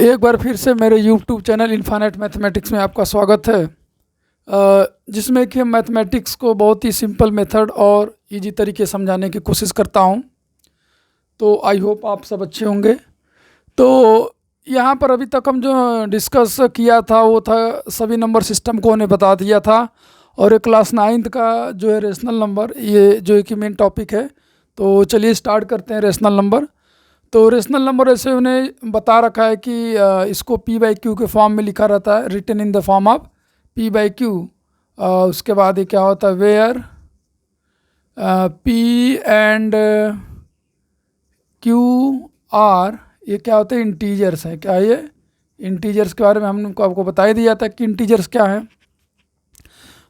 एक बार फिर से मेरे YouTube चैनल इन्फानेट मैथमेटिक्स में आपका स्वागत है, जिसमें कि हम मैथमेटिक्स को बहुत ही सिंपल मेथड और इजी तरीके से समझाने की कोशिश करता हूं। तो आई होप आप सब अच्छे होंगे। तो यहाँ पर अभी तक हम जो डिस्कस किया था वो था सभी नंबर सिस्टम को उन्हें बता दिया था, और एक क्लास 9th का जो है रेशनल नंबर, ये जो है कि मेन टॉपिक है। तो चलिए स्टार्ट करते हैं रेशनल नंबर। तो रेशनल नंबर ऐसे उन्हें बता रखा है कि इसको पी बाई क्यू के फॉर्म में लिखा रहता है, written in the form of P by Q. उसके बाद ये क्या होता है, where P and Q are, ये क्या होते हैं, इंटीजर्स हैं। क्या ये इंटीजर्स के बारे में हमने आपको बता ही दिया था कि इंटीजर्स क्या है।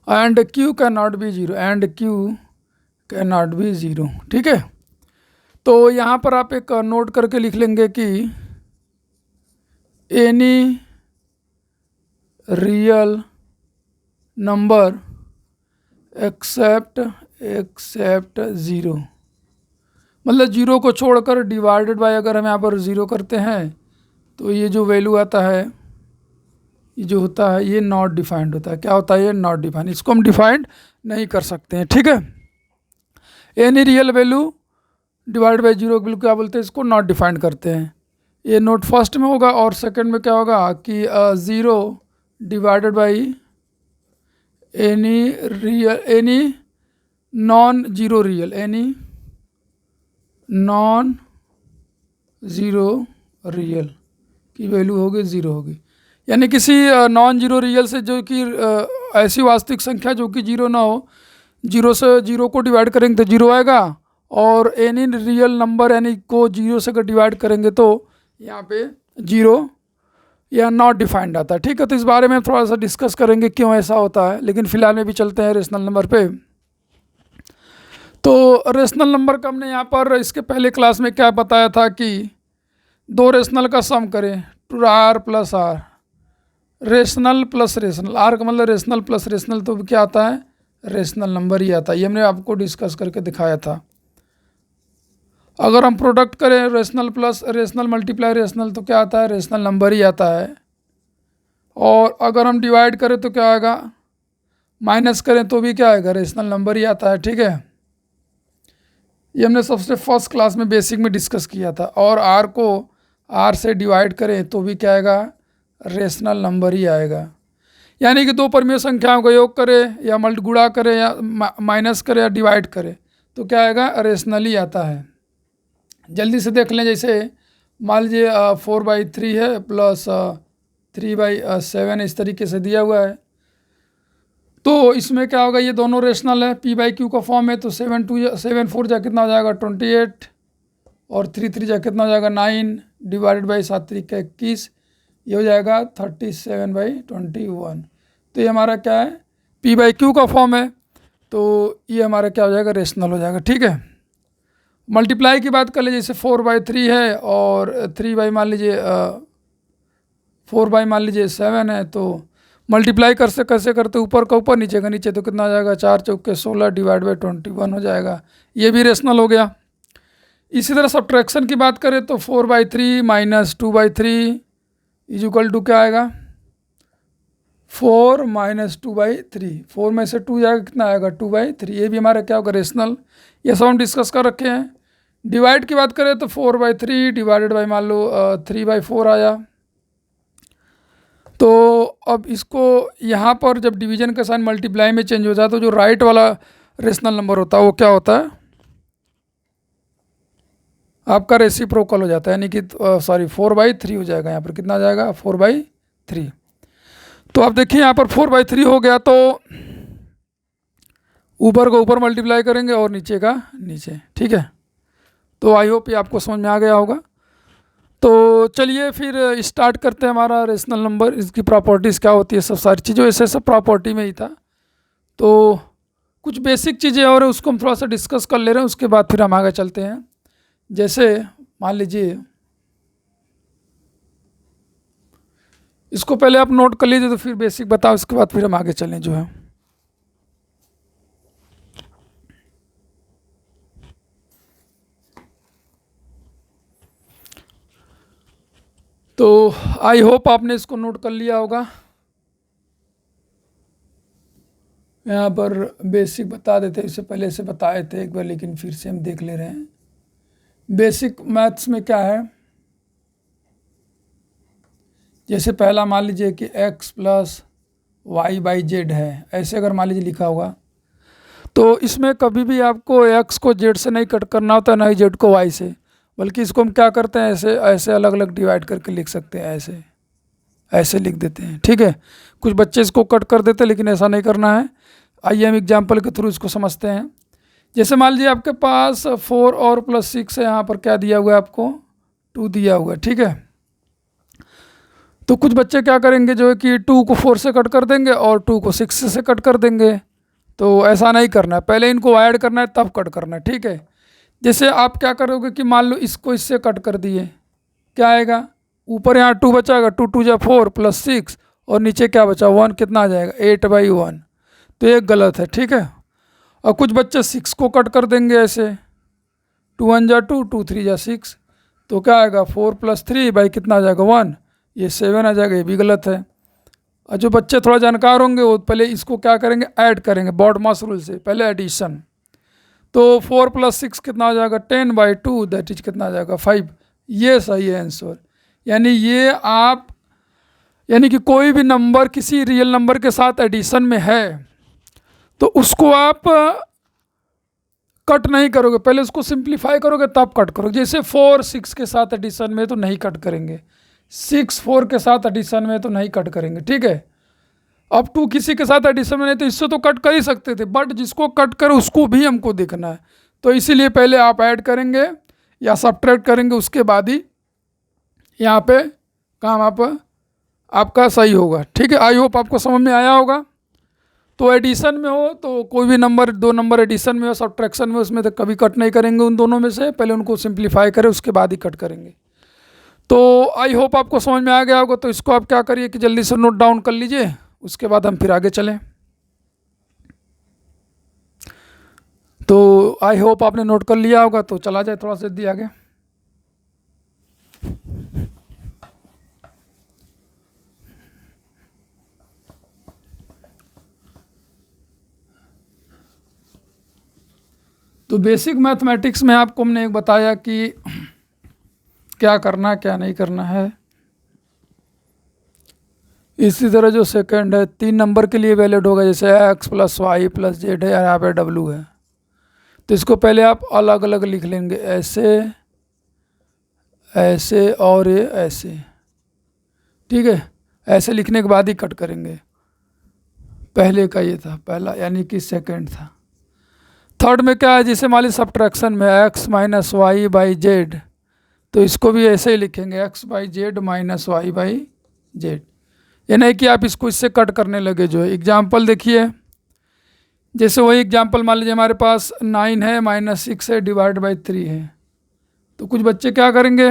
And Q can not be zero, and Q can not be zero. ठीक है। तो यहाँ पर आप एक नोट करके लिख लेंगे कि any real number except zero, मतलब ज़ीरो को छोड़कर डिवाइडेड बाय अगर हम यहाँ पर ज़ीरो करते हैं तो ये जो वैल्यू आता है, ये जो होता है, ये नॉट डिफाइंड होता है। क्या होता है, ये नॉट डिफाइंड, इसको हम डिफाइंड नहीं कर सकते हैं। ठीक है। Any real value divide by zero बिल्कुल क्या बोलते हैं, इसको नॉट डिफाइंड करते हैं। ये नोट फर्स्ट में होगा, और सेकंड में क्या होगा कि zero divided by any real, any non zero real, any non zero real की वैल्यू होगी ज़ीरो होगी। यानी किसी नॉन जीरो रियल से, जो कि ऐसी वास्तविक संख्या जो कि जीरो ना हो, जीरो से जीरो को डिवाइड करेंगे तो जीरो आएगा, और एनी रियल नंबर यानी को जीरो से अगर डिवाइड करेंगे तो यहाँ पे जीरो या नॉट डिफाइंड आता है। ठीक है। तो इस बारे में थोड़ा सा डिस्कस करेंगे क्यों ऐसा होता है, लेकिन फिलहाल में भी चलते हैं रेशनल नंबर पे। तो रेशनल नंबर का हमने यहाँ पर इसके पहले क्लास में क्या बताया था कि दो रेशनल का सम करें, two R plus R, rational plus rational, R का मतलब रेशनल प्लस रेशनल, तो क्या आता है, रेशनल नंबर ही आता है। ये हमने आपको डिस्कस करके दिखाया था। अगर हम प्रोडक्ट करें rational plus rational multiply rational तो क्या आता है, रेशनल नंबर ही आता है। और अगर हम डिवाइड करें तो क्या आएगा, माइनस करें तो भी क्या आएगा, रेशनल नंबर ही आता है। ठीक है। ये हमने सबसे फर्स्ट क्लास में बेसिक में डिस्कस किया था। और आर को आर से डिवाइड करें तो भी क्या आएगा, रेशनल नंबर ही आएगा। यानी कि दो परमीय संख्याओं का योग करें या गुणा करें या माइनस करें या डिवाइड करें तो क्या आएगा, रेशनल ही आता है। जल्दी से देख लें, जैसे मान लीजिए 4/3 है प्लस 3/7, इस तरीके से दिया हुआ है। तो इसमें क्या होगा, ये दोनों रेशनल है, पी बाई क्यू का फॉर्म है। तो 7 4 जा कितना हो जाएगा 28, और 3 3 जा कितना हो जाएगा 9, डिवाइडेड बाई 7 3 का 21, ये हो जाएगा 37/21। तो ये हमारा क्या है, पी बाई क्यू का फॉर्म है। तो ये हमारा क्या हो जाएगा, रेशनल हो जाएगा। ठीक है। मल्टीप्लाई की बात कर लीजिए, जैसे 4/3 है और 3 मान लीजिए 4/7 है। तो मल्टीप्लाई कर से कैसे करते, ऊपर का ऊपर नीचे का नीचे, तो कितना हो जाएगा 4 चौके 16 डिवाइड बाई 21 हो जाएगा। ये भी रेशनल हो गया। इसी तरह सब्ट्रैक्शन की बात करें तो 4/3 माइनस 2/3 इज इक्वल टू क्या आएगा, 4 माइनस 2/3, 4 में से 2 जाएगा कितना आएगा 2/3। ये भी हमारा क्या होगा, रेशनल। ये सब हम डिस्कस कर रखे हैं। डिवाइड की बात करें तो 4/3 डिवाइडेड बाई मान लो 3/4 आया। तो अब इसको यहाँ पर जब डिवीजन का साइन मल्टीप्लाई में चेंज हो जाए तो जो राइट वाला रेशनल नंबर होता है वो क्या होता है, आपका रेसिप्रोकल हो जाता है। यानी कि 4/3 हो जाएगा। यहाँ पर कितना आ जाएगा, 4/3। तो आप देखिए यहाँ पर 4/3 हो गया, तो ऊपर को ऊपर मल्टीप्लाई करेंगे और नीचे का नीचे। ठीक है। तो आई होप ये आपको समझ में आ गया होगा। तो चलिए फिर स्टार्ट करते हैं हमारा रेशनल नंबर, इसकी प्रॉपर्टीज़ क्या होती है, सब सारी चीज़ें, ऐसे सब प्रॉपर्टी में ही था। तो कुछ बेसिक चीज़ें और उसको हम थोड़ा सा डिस्कस कर ले रहे हैं, उसके बाद फिर हम आगे चलते हैं। जैसे मान लीजिए, इसको पहले आप नोट कर लीजिए तो फिर बेसिक बताओ, उसके बाद फिर हम आगे चलें जो है। तो आई होप आपने इसको नोट कर लिया होगा। यहाँ पर बेसिक बता देते, इससे पहले से बताए थे एक बार, लेकिन फिर से हम देख ले रहे हैं। बेसिक मैथ्स में क्या है, जैसे पहला मान लीजिए कि x plus Y by Z है, ऐसे अगर मान लीजिए लिखा होगा, तो इसमें कभी भी आपको x को z से नहीं कट करना होता, ना ही z को y से, बल्कि इसको हम क्या करते हैं, ऐसे ऐसे अलग अलग डिवाइड करके लिख सकते हैं, ऐसे ऐसे लिख देते हैं। ठीक है, कुछ बच्चे इसको कट कर देते हैं, लेकिन ऐसा नहीं करना है। आइए हम एग्जाम्पल के थ्रू इसको समझते हैं। जैसे मान लीजिए आपके पास 4 और प्लस 6 है, यहाँ पर क्या दिया हुआ है आपको, 2 दिया हुआ है। ठीक है, तो कुछ बच्चे क्या करेंगे, जो है कि 2 को 4 से कट कर देंगे और 2 को 6 से कट कर देंगे। तो ऐसा नहीं करना है, पहले इनको ऐड करना है तब कट करना है। ठीक है, जैसे आप क्या करोगे कि मान लो इसको इससे कट कर दिए, क्या आएगा, ऊपर यहाँ 2 बचाएगा, 2 2 जा 4 प्लस 6, और नीचे क्या बचा 1, कितना आ जाएगा 8/1। तो ये गलत है। ठीक है, और कुछ बच्चे 6 को कट कर देंगे ऐसे, 2 1 जा 2, 2 3 जा 6, तो क्या आएगा 4 प्लस 3 बाई कितना आ जाएगा 1, ये 7 आ जाएगा, ये भी गलत है। और जो बच्चे थोड़ा जानकार होंगे वो पहले इसको क्या करेंगे, ऐड करेंगे बॉडमास रूल से, पहले एडिशन। तो 4 प्लस 6 कितना आ जाएगा 10/2, दैट इज कितना आ जाएगा 5। ये सही है आंसर। यानी ये आप, यानी कि कोई भी नंबर किसी रियल नंबर के साथ एडिशन में है तो उसको आप कट नहीं करोगे, पहले उसको सिंप्लीफाई करोगे तब कट करोगे। जैसे 4 6 के साथ एडिशन में तो नहीं कट करेंगे, 6 4 के साथ एडिशन में तो नहीं कट करेंगे। ठीक है, अब 2 किसी के साथ एडिशन में नहीं, तो इससे तो कट कर ही सकते थे, बट जिसको कट करे उसको भी हमको देखना है, तो इसीलिए पहले आप ऐड करेंगे या सब्ट्रैक्ट करेंगे, उसके बाद ही यहाँ पे काम आपका सही होगा। ठीक है, आई होप आपको समझ में आया होगा। तो एडिशन में हो तो कोई भी नंबर, 2 नंबर एडिशन में हो, सब्ट्रैक्शन में, उसमें तो कभी कट नहीं करेंगे उन दोनों में से, पहले उनको सिंप्लीफाई करें उसके बाद ही कट करेंगे। तो आई होप आपको समझ में आ गया होगा। तो इसको आप क्या करिए कि जल्दी से नोट डाउन कर लीजिए, उसके बाद हम फिर आगे चलें। तो आई होप आपने नोट कर लिया होगा, तो चला जाए थोड़ा सा जल्दी आगे। तो बेसिक मैथमेटिक्स में आपको हमने एक बताया कि क्या करना क्या नहीं करना है। इसी तरह जो सेकंड है 3 नंबर के लिए वैलिड होगा, जैसे x plus Y plus Z है, यहाँ पे w है, तो इसको पहले आप अलग अलग लिख लेंगे, ऐसे ऐसे और ये ऐसे। ठीक है, ऐसे लिखने के बाद ही कट करेंगे। पहले का ये था पहला, यानी कि सेकंड था। थर्ड में क्या है, जैसे मान लीजिए सब्ट्रैक्शन में x minus Y by Z, तो इसको भी ऐसे ही लिखेंगे x by Z minus Y by Z. ये नहीं कि आप इसको इससे कट करने लगे। जो है एग्जाम्पल देखिए, जैसे वही एग्जाम्पल मान लीजिए हमारे पास 9 है माइनस 6 है डिवाइड बाई 3 है, तो कुछ बच्चे क्या करेंगे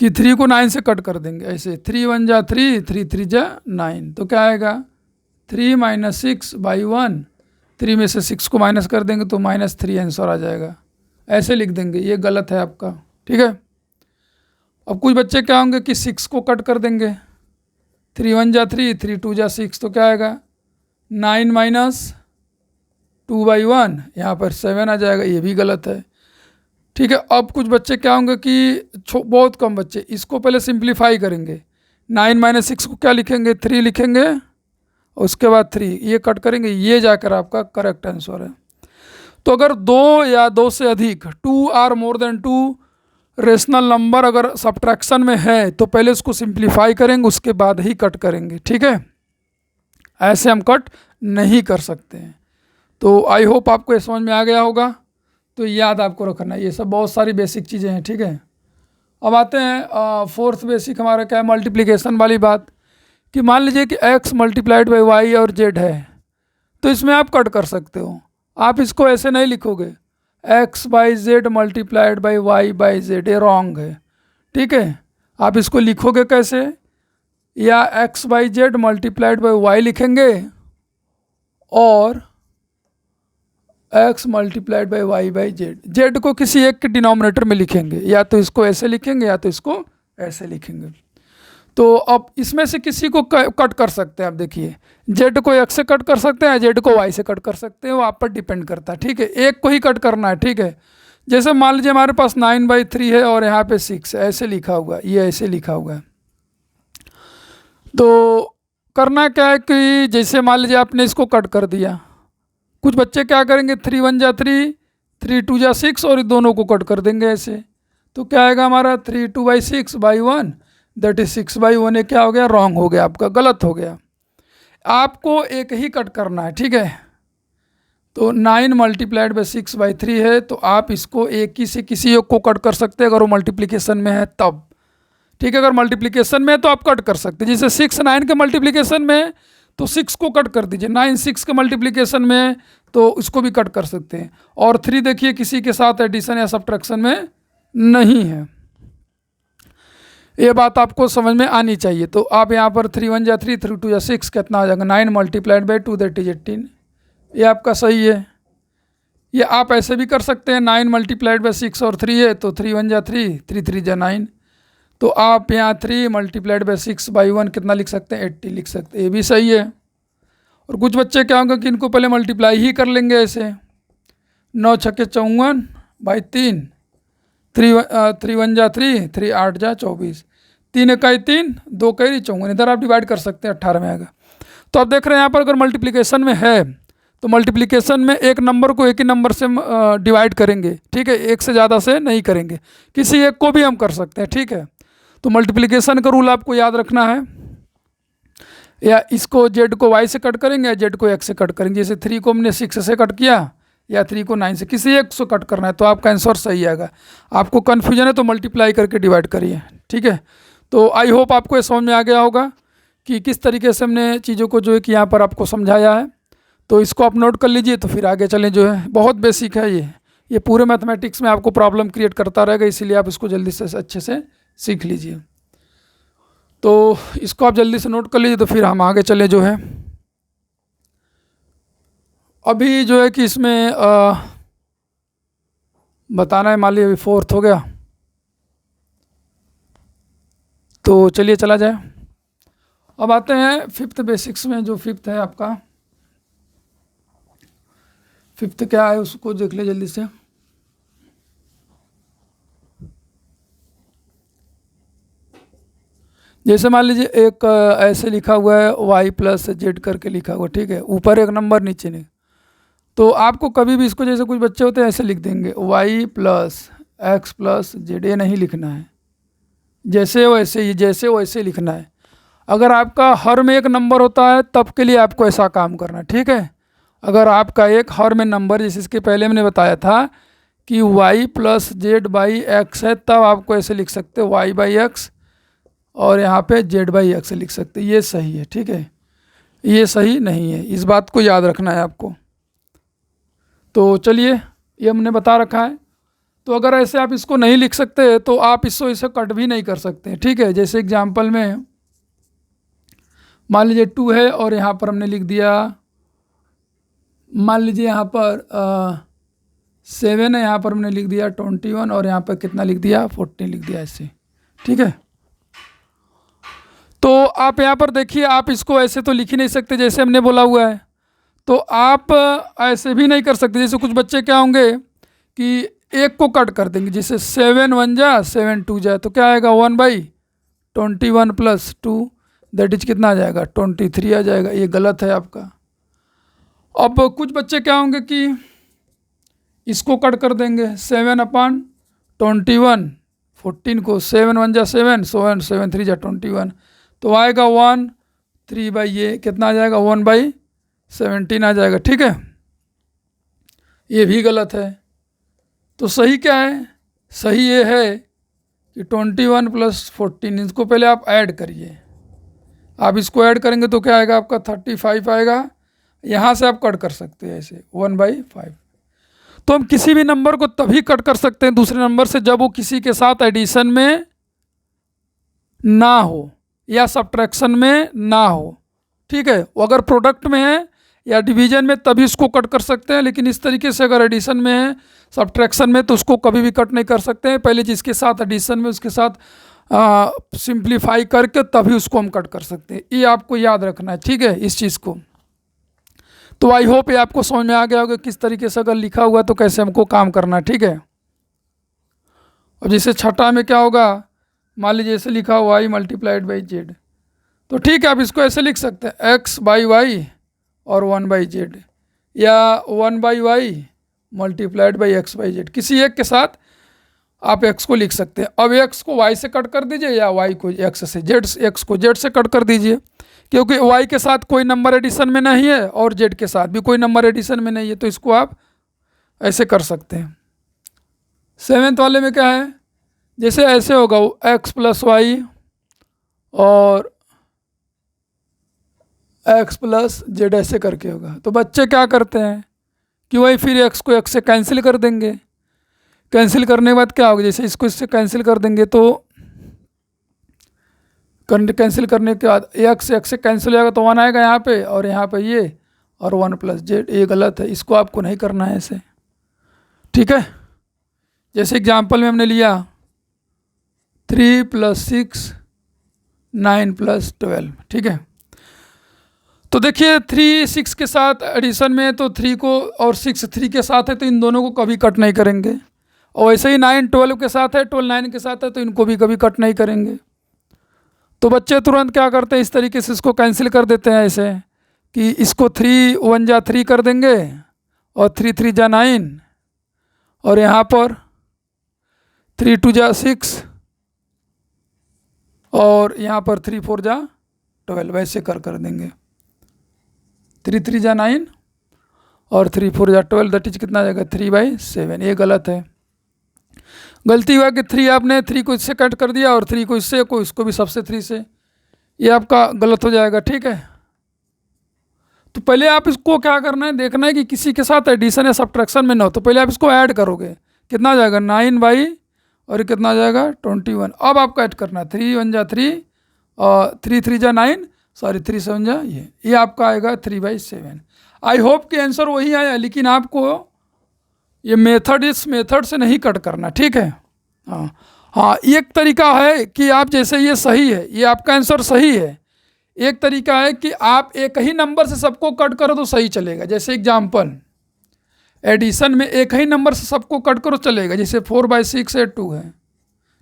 कि 3 को 9 से कट कर देंगे, ऐसे 3 1 जा 3, 3 3 जा 9, तो क्या आएगा 3 माइनस 6 बाई 1, 3 में से 6 को माइनस कर देंगे तो -3 आंसर आ जाएगा, ऐसे लिख देंगे। ये गलत है आपका। ठीक है, अब कुछ बच्चे क्या होंगे कि 6 को कट कर देंगे, 3 1 जा 3, 3 2 जा 6, तो क्या आएगा 9 माइनस 2/1, यहाँ पर 7 आ जाएगा, ये भी गलत है। ठीक है, अब कुछ बच्चे क्या होंगे कि बहुत कम बच्चे इसको पहले सिंप्लीफाई करेंगे, 9 माइनस 6 को क्या लिखेंगे 3 लिखेंगे, और उसके बाद 3 ये कट करेंगे, ये जाकर आपका करेक्ट आंसर है। तो अगर 2 या 2 से अधिक 2 or more than 2 rational number अगर सब्ट्रैक्शन में है तो पहले उसको सिंप्लीफाई करेंगे, उसके बाद ही कट करेंगे। ठीक है, ऐसे हम कट नहीं कर सकते हैं। तो आई होप आपको ये समझ में आ गया होगा। तो याद आपको रखना है, ये सब बहुत सारी बेसिक चीज़ें हैं। ठीक है, अब आते हैं फोर्थ बेसिक हमारा क्या है, मल्टीप्लिकेशन वाली बात, कि मान लीजिए कि x मल्टीप्लाइड बाई वाई और z है, तो इसमें आप कट कर सकते हो। आप इसको ऐसे नहीं लिखोगे x by Z multiplied by Y by Z, ये रॉन्ग है। ठीक है, आप इसको लिखोगे कैसे, या x by Z multiplied by Y लिखेंगे और x multiplied by Y by Z, Z को किसी एक के डिनोमिनेटर में लिखेंगे, या तो इसको ऐसे लिखेंगे या तो इसको ऐसे लिखेंगे। तो अब इसमें से किसी को कट कर सकते हैं आप, देखिए जेड को एक्स से कट कर सकते हैं, जेड को वाई से कट कर सकते हैं, वो आप पर डिपेंड करता है, ठीक है। एक को ही कट करना है, ठीक है। जैसे मान लीजिए हमारे पास 9/3 है और यहाँ पे 6 ऐसे लिखा हुआ है, ये ऐसे लिखा हुआ है। तो करना क्या है कि जैसे मान लीजिए आपने इसको कट कर दिया, कुछ बच्चे क्या करेंगे 3 1 जा 3, 3 2 जा 6 और इन दोनों को कट कर देंगे ऐसे। तो क्या आएगा हमारा 3 2/6/1, दैट इज 6/1। ये क्या हो गया, रॉन्ग हो गया आपका, गलत हो गया। आपको एक ही कट करना है, ठीक है। तो 9 × 6/3 है, तो आप इसको एक ही से किसी एक को कट कर सकते हैं अगर वो मल्टीप्लिकेशन में है तब, ठीक है। अगर मल्टीप्लिकेशन में है तो आप कट कर सकते हैं। जैसे 6 9 के मल्टीप्लिकेशन में है तो 6 को कट कर दीजिए, 9 6 के मल्टीप्लिकेशन में है तो इसको भी कट कर सकते हैं। और 3 देखिए किसी के साथ एडिशन या सब्ट्रैक्शन में नहीं है, ये बात आपको समझ में आनी चाहिए। तो आप यहाँ पर 3 1 जा 3, 3 2 जा 6 कितना आ जाएगा 9 × 2 दैट इज 18, ये आपका सही है। ये आप ऐसे भी कर सकते हैं, 9 × 6 और 3 है तो 3 1 जा 3, 3 3 जा 9, तो आप यहाँ 3 × 6/1 कितना लिख सकते हैं 80 लिख सकते हैं, ये भी सही है। और कुछ बच्चे क्या होंगे कि इनको पहले मल्टीप्लाई ही कर लेंगे ऐसे, 9 छक्के 54/3, 3 1 जा 3, 3 8 जा 24, 3 इकाई 3, 2 इकाई 54, इधर आप डिवाइड कर सकते हैं 18 में आएगा। तो आप देख रहे हैं यहाँ पर अगर मल्टीप्लिकेशन में है तो मल्टीप्लिकेशन में एक नंबर को एक ही नंबर से डिवाइड करेंगे, ठीक है, एक से ज़्यादा से नहीं करेंगे, किसी एक को भी हम कर सकते हैं, ठीक है। तो मल्टीप्लिकेशन का रूल आपको याद रखना है, या इसको जेड को वाई से कट करेंगे या जेड को एक्स से कट करेंगे। जैसे 3 को हमने 6 से कट किया या 3 को 9 से, किसी एक से कट करना है तो आपका आंसर सही आएगा। आपको कन्फ्यूजन है तो मल्टीप्लाई करके डिवाइड करिए, ठीक है। तो आई होप आपको ये समझ में आ गया होगा कि किस तरीके से हमने चीज़ों को जो है कि यहाँ पर आपको समझाया है। तो इसको आप नोट कर लीजिए, तो फिर आगे चलें। जो है बहुत बेसिक है ये पूरे मैथमेटिक्स में आपको प्रॉब्लम क्रिएट करता रहेगा, इसीलिए आप इसको जल्दी से अच्छे से सीख लीजिए। तो इसको आप जल्दी से नोट कर लीजिए, तो फिर हम आगे चले। जो है अभी जो है कि इसमें बताना है, मान लीजिए अभी 4th हो गया, तो चलिए चला जाए। अब आते हैं 5th बेसिक्स में। जो 5th है आपका, 5th क्या है उसको देख ले जल्दी से। जैसे मान लीजिए एक ऐसे लिखा हुआ है y + z करके लिखा हुआ, ठीक है, ऊपर एक नंबर नीचे नहीं। तो आपको कभी भी इसको, जैसे कुछ बच्चे होते हैं ऐसे लिख देंगे y + x + z, ये नहीं लिखना है, जैसे वैसे लिखना है। अगर आपका हर में एक नंबर होता है तब के लिए आपको ऐसा काम करना है, ठीक है। अगर आपका एक हर में नंबर, जैसे इसके पहले मैंने बताया था कि y + z/x है, तब आपको ऐसे लिख सकते हो y/x और यहाँ पे z/x लिख सकते हैं, ये सही है, ठीक है। ये सही नहीं है, इस बात को याद रखना है आपको। तो चलिए, ये हमने बता रखा है। तो अगर ऐसे आप इसको नहीं लिख सकते तो आप इसको इसे कट भी नहीं कर सकते, ठीक है। जैसे एग्जांपल में मान लीजिए 2 है और यहाँ पर हमने लिख दिया, मान लीजिए यहाँ पर 7 है, यहाँ पर हमने लिख दिया 21 और यहाँ पर कितना लिख दिया 14 लिख दिया ऐसे, ठीक है। तो आप यहाँ पर देखिए, आप इसको ऐसे तो लिख ही नहीं सकते जैसे हमने बोला हुआ है, तो आप ऐसे भी नहीं कर सकते। जैसे कुछ बच्चे क्या होंगे कि एक को कट कर देंगे, जैसे 7 1 जा 7 2 जा, तो क्या आएगा 1/21 + 2 दैट इज कितना आ जाएगा 23 आ जाएगा, ये गलत है आपका। अब कुछ बच्चे क्या होंगे कि इसको कट कर देंगे, 7/21, 14 को 7 1 जा 7, 7 3 जा 21, तो आएगा 1 3 ये कितना आ जाएगा 1/17 आ जाएगा, ठीक है। ये भी गलत है। तो सही क्या है, सही ये है कि 21 + 14, इसको पहले आप ऐड करिए। आप इसको ऐड करेंगे तो क्या आएगा आपका 35 आएगा। यहाँ से आप कट कर सकते हैं ऐसे 1/5। तो हम किसी भी नंबर को तभी कट कर सकते हैं दूसरे नंबर से जब वो किसी के साथ एडिशन में ना हो या सब्ट्रैक्शन में ना हो, ठीक है। वो अगर प्रोडक्ट में है या डिवीजन में तभी इसको कट कर सकते हैं, लेकिन इस तरीके से अगर एडिशन में है, सब्ट्रैक्शन में, तो उसको कभी भी कट नहीं कर सकते हैं। पहले जिसके साथ एडिशन में उसके साथ सिंप्लीफाई करके तभी उसको हम कट कर सकते हैं। ये आपको याद रखना है, ठीक है, इस चीज़ को। तो आई होप ये आपको समझ में आ गया होगा किस तरीके से अगर लिखा हुआ तो कैसे हमको काम करना है, ठीक है। और जैसे छठा में क्या होगा, मान लीजिए ऐसे लिखा हुआ y मल्टीप्लाइड बाई जेड, तो ठीक है आप इसको ऐसे लिख सकते हैं x बाई वाई और 1/z, या 1/y multiplied by x by Z, किसी एक के साथ आप x को लिख सकते हैं। अब x को y से कट कर दीजिए या y को x से, x को z से कट कर दीजिए, क्योंकि y के साथ कोई नंबर एडिशन में नहीं है और z के साथ भी कोई नंबर एडिशन में नहीं है, तो इसको आप ऐसे कर सकते हैं। 7th वाले में क्या है, जैसे ऐसे होगा x प्लस वाई और x प्लस जेड ऐसे करके होगा। तो बच्चे क्या करते हैं कि वही फिर x को x से कैंसिल कर देंगे, कैंसिल करने के बाद क्या होगा, जैसे इसको इससे कैंसिल कर देंगे तो कैंसिल करने के बाद x से कैंसिल हो जाएगा तो 1 आएगा यहाँ पे, और यहाँ पे ये और 1 प्लस जेड, ये गलत है, इसको आपको नहीं करना है ऐसे, ठीक है। जैसे एग्जाम्पल में हमने लिया 3 + 6 9 + 12, ठीक है। तो देखिए 3 6 के साथ एडिशन में, तो 3 को और 6 3 के साथ है तो इन दोनों को कभी कट नहीं करेंगे, और वैसे ही 9 12 के साथ है, 12 9 के साथ है तो इनको भी कभी कट नहीं करेंगे। तो बच्चे तुरंत क्या करते हैं, इस तरीके से इसको कैंसिल कर देते हैं ऐसे कि इसको 3 1 जा 3 कर देंगे और 3 3 जा 9, और यहाँ पर 3 2 जा 6 और यहाँ पर 3 4 जा 12, वैसे कर देंगे। 3 3 जा 9 और 3 4 जा 12, दैट इज कितना आ जाएगा 3/7। ये गलत है, गलती हुआ कि 3 आपने 3 को इससे कट कर दिया और 3 को इससे, को इसको भी सबसे 3 से, ये आपका गलत हो जाएगा, ठीक है। तो पहले आप इसको क्या करना है, देखना है कि किसी के साथ एडिशन या सब्ट्रैक्शन में ना हो, तो पहले आप इसको ऐड करोगे, कितना आ जाएगा 9 बाई, और ये कितना आ जाएगा 21। अब आपको ऐड करना है 3 1 जा 3 और 3 3 जा 9, सॉरी 3 7 जा ये आपका आएगा 3/7। आई होप कि आंसर वही आया, लेकिन आपको ये मेथड, इस मेथड से नहीं कट करना, ठीक है। हाँ, एक तरीका है कि आप जैसे, ये सही है, ये आपका आंसर सही है। एक तरीका है कि आप एक ही नंबर से सबको कट करो तो सही चलेगा। जैसे एग्जाम्पल एडिशन में एक ही नंबर से सबको कट करो चलेगा, जैसे 4/6 है 2 है,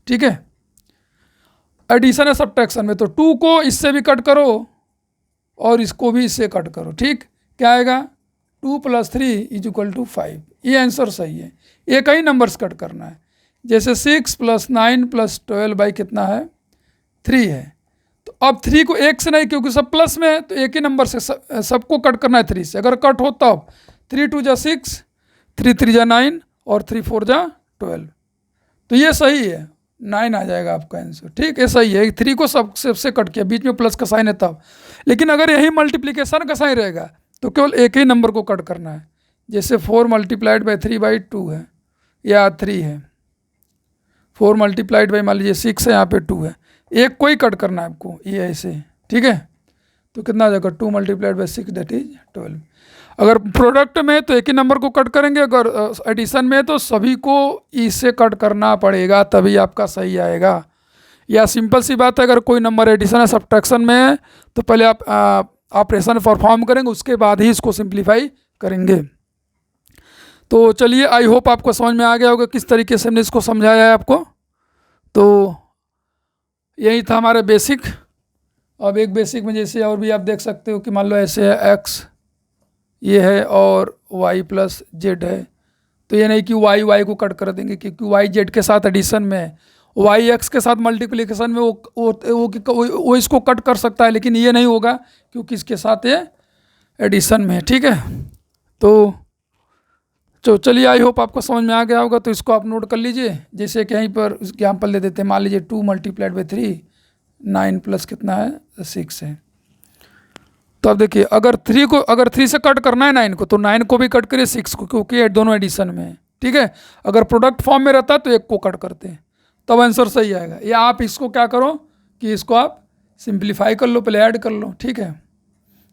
ठीक है। एडिशन है सब्ट्रैक्शन में तो 2 को इससे भी कट करो और इसको भी इससे कट करो, ठीक, क्या आएगा 2 + 3 = 5। ये आंसर सही है, एक ही नंबर से कट करना है। जैसे 6 + 9 + 12 बाई कितना है 3 है, तो अब 3 को 1 से नहीं, क्योंकि सब प्लस में है तो एक ही नंबर से सबको कट करना है 3 से। अगर कट हो तब 3 2 जा 6, 3 3 जा 9 और 3 4 जा 12, तो ये सही है, 9 आ जाएगा आपका आंसर, ठीक है, सही है। 3 को सबसे कट किया, बीच में प्लस का साइन है तब। लेकिन अगर यही मल्टीप्लिकेशन का साइन रहेगा तो केवल एक ही नंबर को कट करना है। जैसे 4 × 3/2 है, या 3 है, 4 × मान लीजिए 6 है, यहाँ पे 2 है, एक को ही कट करना है आपको, ये ऐसे, ठीक है। तो कितना आ जाएगा 2 × 6 दैट इज 12। अगर प्रोडक्ट में तो एक ही नंबर को कट करेंगे, अगर एडिशन में तो सभी को इससे कट करना पड़ेगा, तभी आपका सही आएगा। या सिंपल सी बात है, अगर कोई नंबर एडिशन या सब्ट्रैक्शन में है तो पहले आप ऑपरेशन परफॉर्म करेंगे, उसके बाद ही इसको सिंप्लीफाई करेंगे। तो चलिए, आई होप आपको समझ में आ गया होगा किस तरीके से हमने इसको समझाया है आपको। तो यही था हमारा बेसिक। अब एक बेसिक में जैसे और भी आप देख सकते हो कि मान लो ऐसे है x ये है और y + z है, तो ये नहीं कि y को कट कर देंगे, क्योंकि y z के साथ एडिशन में है, y x के साथ मल्टीप्लिकेशन में वो इसको कट कर सकता है, लेकिन ये नहीं होगा क्योंकि इसके साथ ये एडिशन में है, ठीक है। तो चलिए, आई होप आपको समझ में आ गया होगा। तो इसको आप नोट कर लीजिए। जैसे कि यहीं पर एग्जाम्पल दे देते हैं, मान लीजिए 2 × 3 9 प्लस कितना है 6 है। तो अब देखिए, अगर 3 से कट करना है 9 को, तो 9 को भी कट करिए 6 को, क्योंकि दोनों एडिशन में है, ठीक है। अगर प्रोडक्ट फॉर्म में रहता तो एक को कट करते हैं, तब आंसर सही आएगा। या आप इसको क्या करो कि इसको आप सिंप्लीफाई कर लो, पहले ऐड कर लो, ठीक है।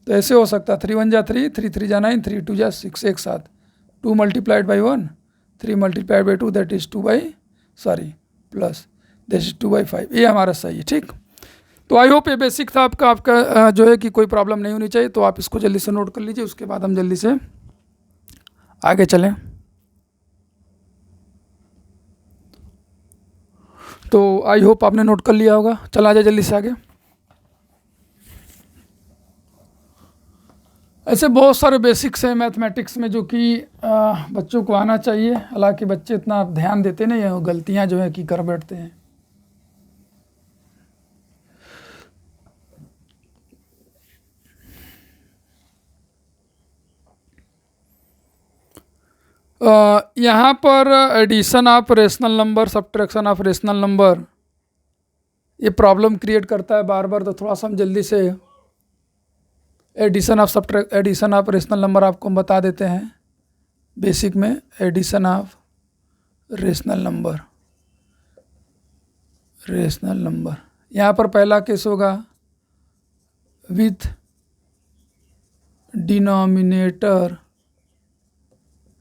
तो ऐसे हो सकता है 3 1 जा 3, 3 3 जा 9, 3 2 जा 6, एक साथ 2 × 1 3 × 2 दैट इज प्लस दिस 2/5, ये हमारा सही है। ठीक, तो आई होप ये बेसिक था आपका जो है कि कोई प्रॉब्लम नहीं होनी चाहिए, तो आप इसको जल्दी से नोट कर लीजिए, उसके बाद हम जल्दी से आगे चलें। तो आई होप आपने नोट कर लिया होगा। चला जाए जल्दी से आगे। ऐसे बहुत सारे बेसिक्स हैं मैथमेटिक्स में जो कि बच्चों को आना चाहिए, हालांकि बच्चे इतना ध्यान देते नहीं हैं, गलतियां जो है कि कर बैठते हैं। यहाँ पर addition of rational number, subtraction of rational number, ये प्रॉब्लम क्रिएट करता है बार बार, तो थोड़ा सा हम जल्दी से एडिशन ऑफ रेशनल नंबर आपको हम बता देते हैं बेसिक में। एडिशन ऑफ रेशनल नंबर, यहाँ पर पहला केस होगा विथ डिनोमिनेटर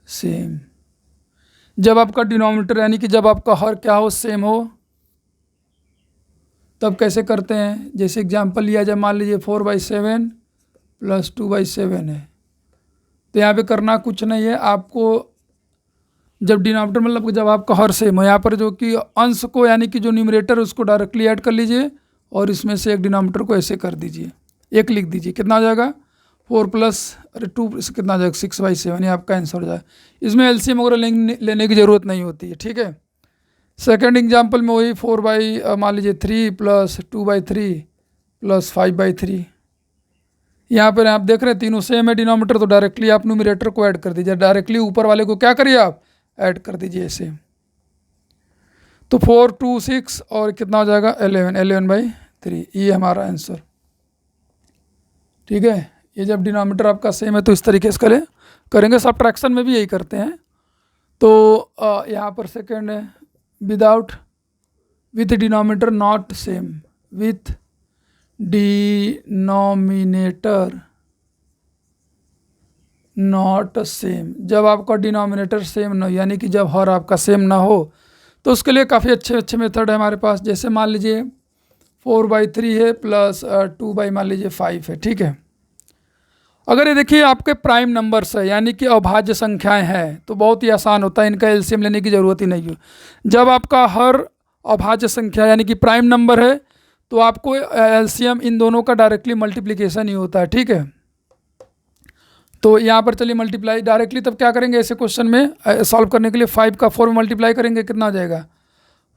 सेम। जब आपका डिनोमिनेटर यानी कि जब आपका हर क्या हो, सेम हो, तब कैसे करते हैं। जैसे एग्जांपल लिया जाए, मान लीजिए 4/7 + 2/7 है, तो यहाँ पे करना कुछ नहीं है आपको। जब डिनोमिनेटर मतलब जब आपका हर सेम हो, यहाँ पर जो कि अंश को यानी कि जो न्यूमरेटर उसको डायरेक्टली ऐड कर लीजिए और इसमें से एक डिनोमिनेटर को ऐसे कर दीजिए, एक लिख दीजिए। कितना हो जाएगा 4 + 2 कितना हो जाएगा 6/7, ये आपका आंसर हो जाएगा। इसमें एलसीएम वगैरह लेने की ज़रूरत नहीं होती है। ठीक है, सेकेंड एग्जाम्पल में वही 4 मान लीजिए 3 + 2/3 + 5/3। यहाँ पर आप देख रहे हैं तीनों सेम है डिनोमिनेटर, तो डायरेक्टली आप न्यूमरेटर को ऐड कर दीजिए, डायरेक्टली ऊपर वाले को क्या करिए आप ऐड कर दीजिए ऐसे। तो 4, 2, 6 और कितना हो जाएगा 11/3, ये हमारा आंसर। ठीक है, ये जब डिनोमिनेटर आपका सेम है तो इस तरीके से करेंगे। सब्ट्रैक्शन में भी यही करते हैं। तो यहाँ पर सेकेंड है with denominator not same, with denominator not same, जब आपका डिनोमिनेटर सेम ना हो, यानी कि जब हर आपका सेम ना हो, तो उसके लिए काफ़ी अच्छे मेथड है हमारे पास। जैसे मान लीजिए 4/3 है प्लस 2 मान लीजिए 5 है। ठीक है, अगर ये देखिए आपके प्राइम नंबर्स है यानी कि अभाज्य संख्याएं हैं, तो बहुत ही आसान होता है, इनका एलसीएम लेने की ज़रूरत ही नहीं है। जब आपका हर अभाज्य संख्या यानी कि प्राइम नंबर है, तो आपको एलसीएम इन दोनों का डायरेक्टली मल्टीप्लिकेशन ही होता है। ठीक है, तो यहाँ पर चलिए मल्टीप्लाई डायरेक्टली तब क्या करेंगे ऐसे क्वेश्चन में सॉल्व करने के लिए 5 का 4 में मल्टीप्लाई करेंगे, कितना हो जाएगा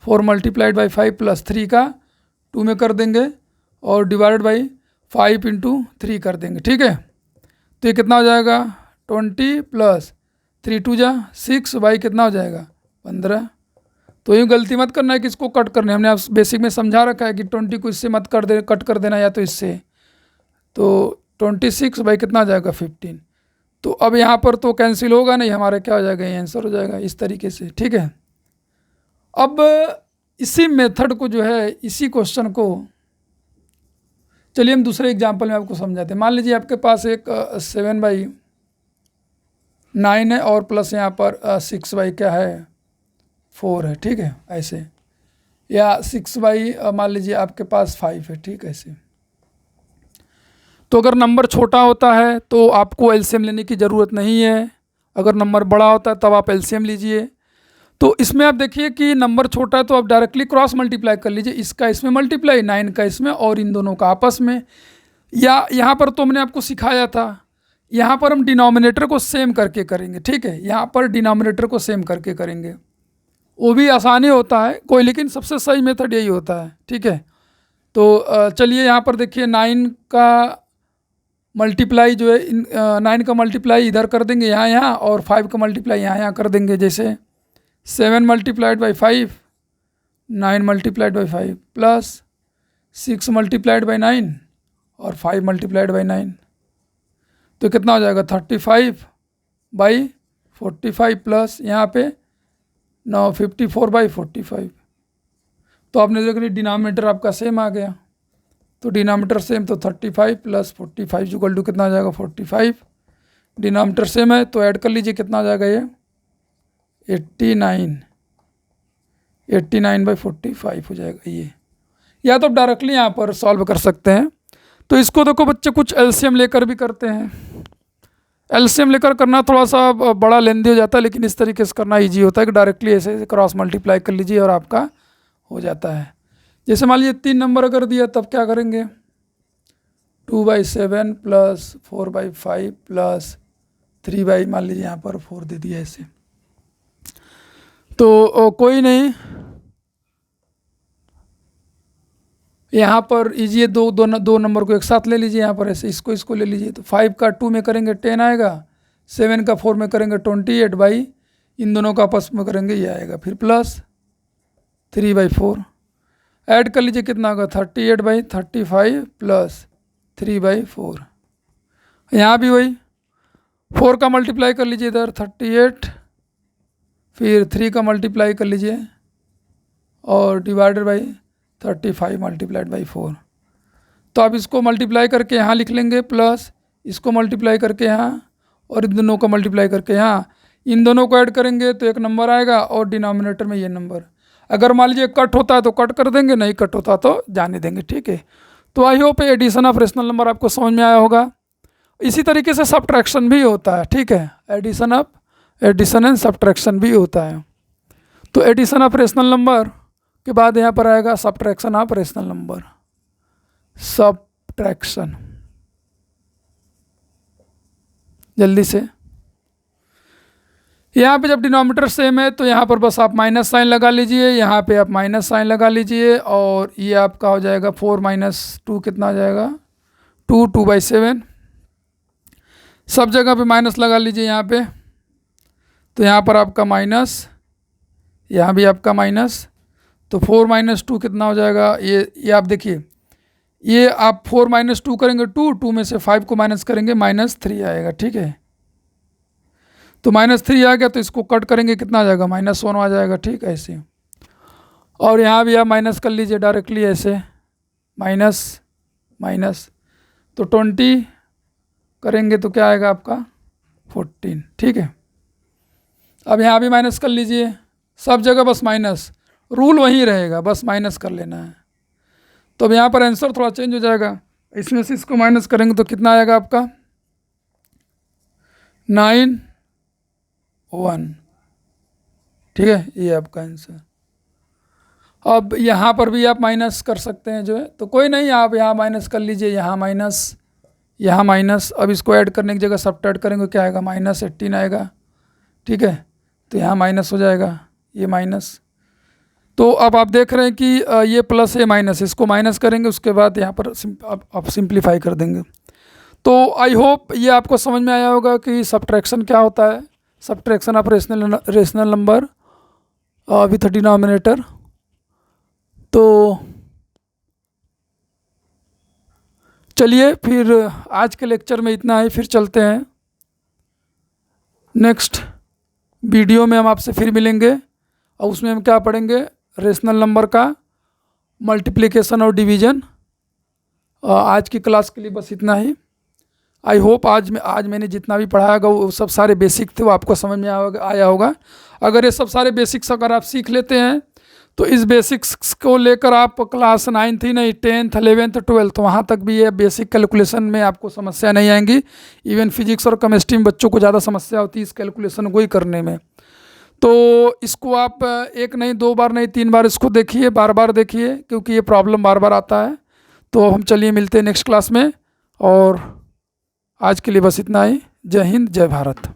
4 × 5 + 3 का 2 में कर देंगे और डिवाइडेड बाई 5 × 3 कर देंगे। ठीक है, तो ये कितना हो जाएगा 20 + 3 2 जा 6 बाई कितना हो जाएगा 15। तो यूँ गलती मत करना है कि इसको कट करना है, हमने आप बेसिक में समझा रखा है कि 20 को इससे मत कट कर देना या तो इससे। तो 26 बाई कितना हो जाएगा 15। तो अब यहाँ पर तो कैंसिल होगा नहीं, हमारा क्या हो जाएगा ये आंसर हो जाएगा इस तरीके से। ठीक है, अब इसी मेथड को जो है इसी क्वेश्चन को चलिए हम दूसरे एग्जांपल में आपको समझाते हैं। मान लीजिए आपके पास एक 7/9 है और प्लस यहाँ पर 6 क्या है 4 है। ठीक है, ऐसे, या 6 मान लीजिए आपके पास 5 है। ठीक है, ऐसे। तो अगर नंबर छोटा होता है तो आपको एलसीएम लेने की ज़रूरत नहीं है, अगर नंबर बड़ा होता है तब आप एलसीएम लीजिए। तो इसमें आप देखिए कि नंबर छोटा है तो आप डायरेक्टली क्रॉस मल्टीप्लाई कर लीजिए, इसका इसमें मल्टीप्लाई 9 का इसमें और इन दोनों का आपस में। या यहाँ पर तो मैंने आपको सिखाया था, यहाँ पर हम डिनोमिनेटर को सेम करके करेंगे। ठीक है, यहाँ पर डिनोमिनेटर को सेम करके करेंगे, वो भी आसानी होता है कोई, लेकिन सबसे सही मेथड यही होता है। ठीक है, तो चलिए यहाँ पर देखिए 9 का मल्टीप्लाई जो है 9 का मल्टीप्लाई इधर कर देंगे यहाँ और 5 का मल्टीप्लाई यहाँ कर देंगे। जैसे 7 × 5 9 × 5 प्लस 6 × 9 और 5 × 9, तो कितना हो जाएगा 35/45 प्लस यहाँ पे 54/45। तो आपने देख लिया डिनोमिनेटर आपका सेम आ गया, तो डिनोमिनेटर सेम तो 35 + 45 = कितना आ जाएगा 45। डिनोमिनेटर सेम है तो ऐड कर लीजिए कितना आ जाएगा ये 89, 89/45 हो जाएगा ये। या तो आप डायरेक्टली यहाँ पर सॉल्व कर सकते हैं। तो इसको देखो बच्चे कुछ एलसीएम लेकर भी करते हैं। एलसीएम लेकर करना थोड़ा सा बड़ा लेंदी हो जाता है, लेकिन इस तरीके से करना इजी होता है कि डायरेक्टली ऐसे क्रॉस मल्टीप्लाई कर लीजिए और आपका हो जाता है। जैसे मान लीजिए 3 नंबर अगर दिया तब क्या करेंगे, 2/7 प्लस 4/5 प्लस 3 मान लीजिए यहाँ पर 4 दे दिया ऐसे। तो कोई नहीं, यहाँ पर इजी है, दो नंबर को एक साथ ले लीजिए, यहाँ पर ऐसे इसको ले लीजिए। तो 5 का 2 में करेंगे 10 आएगा, 7 का 4 में करेंगे 28 बाई, इन दोनों का आपस में करेंगे ये आएगा, फिर प्लस 3/4 ऐड कर लीजिए, कितना होगा 38/35 प्लस 3/4। यहाँ भी वही 4 का मल्टीप्लाई कर लीजिए इधर 38, फिर 3 का मल्टीप्लाई कर लीजिए और डिवाइडेड बाई 35 मल्टीप्लाइड बाई 4। तो आप इसको मल्टीप्लाई करके यहाँ लिख लेंगे, प्लस इसको मल्टीप्लाई करके यहाँ और इन दोनों को मल्टीप्लाई करके यहाँ, इन दोनों को ऐड करेंगे तो एक नंबर आएगा और डिनोमिनेटर में ये नंबर। अगर मान लीजिए कट होता है तो कट कर देंगे, नहीं कट होता तो जाने देंगे, ठीक है। तो I hope addition of rational number आपको समझ में आया होगा। इसी तरीके से सब्ट्रैक्शन भी होता है, ठीक है, एडिशन एंड सब्ट्रैक्शन भी होता है। तो एडिशन ऑफ रेशनल नंबर के बाद यहाँ पर आएगा subtraction of rational number, subtraction. जल्दी से, यहाँ पे जब डिनोमिनेटर सेम है तो यहाँ पर बस आप माइनस साइन लगा लीजिए, यहाँ पे आप माइनस साइन लगा लीजिए और ये आपका हो जाएगा 4 - 2 कितना आ जाएगा 2/7। सब जगह पे माइनस लगा लीजिए यहाँ पे, तो यहाँ पर आपका माइनस, यहाँ भी आपका माइनस, तो 4 - 2 कितना हो जाएगा, ये आप देखिए, ये आप 4 - 2 करेंगे 2 में से 5 को माइनस करेंगे -3 आएगा, ठीक है। तो -3 आ गया तो इसको कट करेंगे, कितना आ जाएगा -1 आ जाएगा, ठीक है ऐसे। और यहाँ भी आप माइनस कर लीजिए डायरेक्टली ऐसे, माइनस, तो 20 करेंगे तो क्या आएगा आपका 14, ठीक है। अब यहाँ भी माइनस कर लीजिए, सब जगह बस माइनस, रूल वही रहेगा, बस माइनस कर लेना है। तो अब यहाँ पर आंसर थोड़ा चेंज हो जाएगा, इसमें से इसको माइनस करेंगे तो कितना आएगा आपका 9/1, ठीक है, ये आपका आंसर। अब यहाँ पर भी आप माइनस कर सकते हैं जो है, तो कोई नहीं, आप यहाँ माइनस कर लीजिए, यहाँ माइनस, यहाँ माइनस। अब इसको ऐड करने की जगह सब्ट्रैक्ट करेंगे, क्या आएगा -18 आएगा, ठीक है। तो यहाँ माइनस हो जाएगा, ये माइनस। तो अब आप देख रहे हैं कि ये प्लस है माइनस, इसको माइनस करेंगे, उसके बाद यहाँ पर आप सिंप्लीफाई कर देंगे। तो आई होप ये आपको समझ में आया होगा कि सब्ट्रैक्शन क्या होता है, subtraction of rational number with denominator. तो चलिए फिर आज के लेक्चर में इतना ही, फिर चलते हैं नेक्स्ट वीडियो में, हम आपसे फिर मिलेंगे और उसमें हम क्या पढ़ेंगे, रेशनल नंबर का मल्टीप्लिकेशन और डिवीज़न। आज की क्लास के लिए बस इतना ही। आई होप आज मैंने जितना भी पढ़ाया होगा वो सब सारे बेसिक थे वो आपको समझ में आया होगा। अगर ये सब सारे बेसिक्स अगर आप सीख लेते हैं तो इस बेसिक्स को लेकर आप क्लास 9th ही नहीं 10th 11th 12th वहाँ तक भी ये बेसिक कैलकुलेशन में आपको समस्या नहीं आएंगी। इवन फिजिक्स और केमिस्ट्री में बच्चों को ज़्यादा समस्या होती है इस कैलकुलेशन को ही करने में। तो इसको आप एक नहीं 2 बार नहीं 3 बार इसको देखिए, बार देखिए, क्योंकि ये प्रॉब्लम बार आता है। तो हम चलिए मिलते हैं नेक्स्ट क्लास में, और आज के लिए बस इतना ही। जय हिंद, जय भारत।